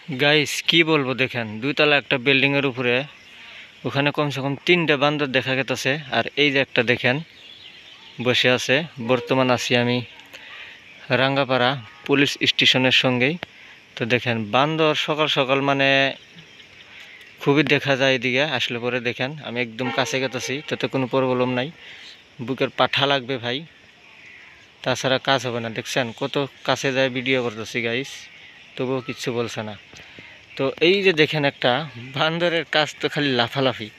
Guys কি বলবো, দেখেন দুইতলা একটা বিল্ডিং এর উপরে ওখানে কমসে কম 3টা বান্দর দেখা গেছে। আর এই যে একটা দেখেন বসে আছে। বর্তমান আছি আমি রাঙ্গাপাড়া পুলিশ স্টেশনের সঙ্গেই। তো দেখেন বান্দর সকাল সকাল মানে খুবই দেখা যায় এদিকে আসলে পরে। দেখেন আমি একদম কাছে গেতেছি, তাতে কোনো প্রবলেম নাই। বুকের পাঠা লাগবে ভাই, তাছাড়া কাজ হবে না। দেখছেন কত কাছে যায় ভিডিও করতেছি গাইস, তবুও কিচ্ছু বলছে না। তো এই যে দেখেন একটা বান্দরের কাজ তো খালি লাফালাফি।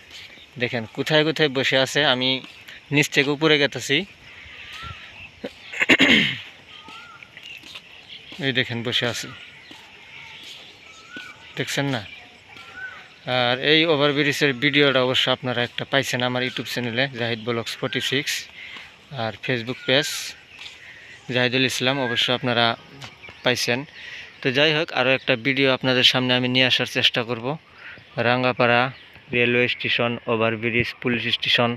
দেখেন কোথায় কোথায় বসে আছে, আমি নিচ থেকে উপরে গেতেছি। এই দেখেন বসে আছে, দেখছেন না? আর এই ওভারব্রিজের ভিডিওটা অবশ্য আপনারা একটা পাইছেন আমার ইউটিউব চ্যানেলে জাহিদ ব্লগস 46, আর ফেসবুক পেজ জাহিদুল ইসলাম, অবশ্য আপনারা পাইছেন। তো যাই হোক, আরও একটা ভিডিও আপনাদের সামনে আমি নিয়ে আসার চেষ্টা করব। Rangapara railway station, overbridge, police station.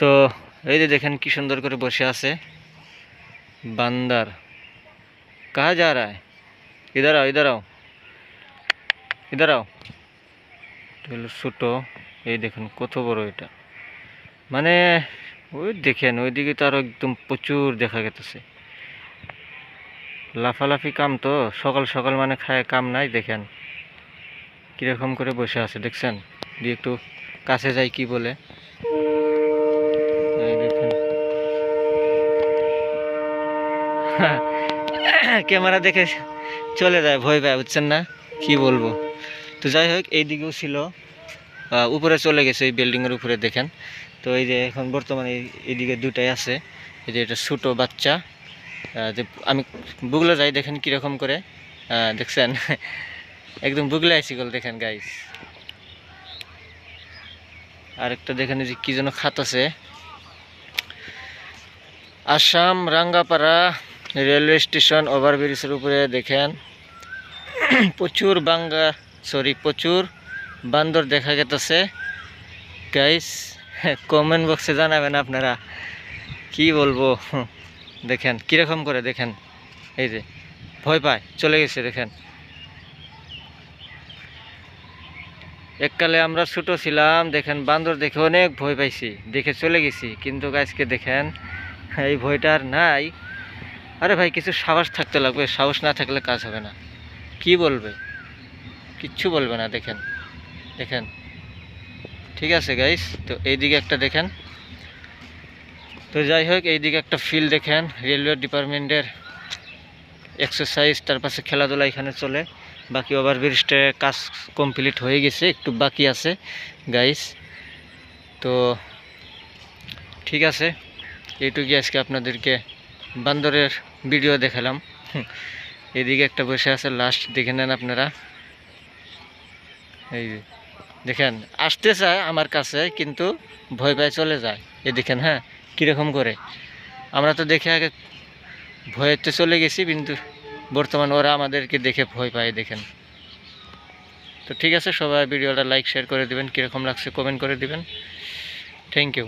তো এই যে দেখেন কি সুন্দর করে বসে আছে বান্দর। কাহা যা রা হ্যায়? ইধার আও, ইধার আও, ইধার আও। হলো ছোটো, এই দেখেন কত বড় এটা। মানে ওই দেখেন ওইদিকে তো আরো একদম প্রচুর দেখা গেছে। লাফালাফি কাম তো, সকাল সকাল মানে খায় কাম নাই। দেখেন কিরকম করে বসে আছে, দেখছেন? দিয়ে একটু কাছে যাই কি বলে। দেখেন ক্যামেরা দেখে চলে যায়, ভয় পায়, বুঝছেন না? কি বলবো। তো যাই হোক, এইদিকেও ছিল, উপরে চলে গেছে এই বিল্ডিংয়ের উপরে দেখেন। তো এই যে এখন বর্তমানে এইদিকে দুটাই আছে। এই যে এটা ছোটো বাচ্চা, যে আমি বুগলে যাই, দেখেন কীরকম করে, দেখছেন? একদম বুগলে আইসি গল, দেখেন গাইস। আরেকটা দেখেন যে কি যেন খাত আছে। আসাম রাঙ্গাপাড়া রেলওয়ে স্টেশন ওভারব্রিজের উপরে দেখেন প্রচুর বান্দর দেখা গেছে গাইস। কমেন্ট বক্সে জানাবেন আপনারা, কি বলবো। দেখেন কিরকম করে, দেখেন এই যে ভয় পায় চলে গেছে। দেখেন এককালে আমরা ছোট ছিলাম, দেখেন বান্দর দেখে অনেক ভয় পাইছি, দেখে চলে গেছি। কিন্তু আজকে দেখেন এই ভয়টা আর নাই। আরে ভাই কিছু সাহস থাকতে লাগবে, সাহস না থাকলে কাজ হবে না। কি বলবে? কিচ্ছু বলবে না। দেখেন দেখেন, ঠিক আছে গাইস। তো এইদিকে একটা দেখেন। তো যাই হোক, এইদিকে একটা ফিল্ড দেখেন, রেলওয়ে ডিপার্টমেন্টের এক্সারসাইজ, তার পাশে খেলাধুলা এখানে চলে। বাকি ওভারব্রিজটা কাজ কমপ্লিট হয়ে গেছে, একটু বাকি আছে গাইস। তো ঠিক আছে, এইটুকুই আজকে আপনাদেরকে বান্দরের ভিডিও দেখালাম। এদিকে একটা বসে আছে, লাস্ট দেখে নেন আপনারা। এই দেখেন আসতে চায় আমার কাছে, কিন্তু ভয় পায় চলে যায়। এই দেখেন, হ্যাঁ কীরকম করে। আমরা তো দেখে আগে ভয়েতে চলে গেছি, কিন্তু বর্তমান ওরা আমাদেরকে দেখে ভয় পায়। দেখেন। তো ঠিক আছে, সবাই ভিডিওটা লাইক শেয়ার করে দিবেন, কীরকম লাগছে কমেন্ট করে দিবেন। Thank you.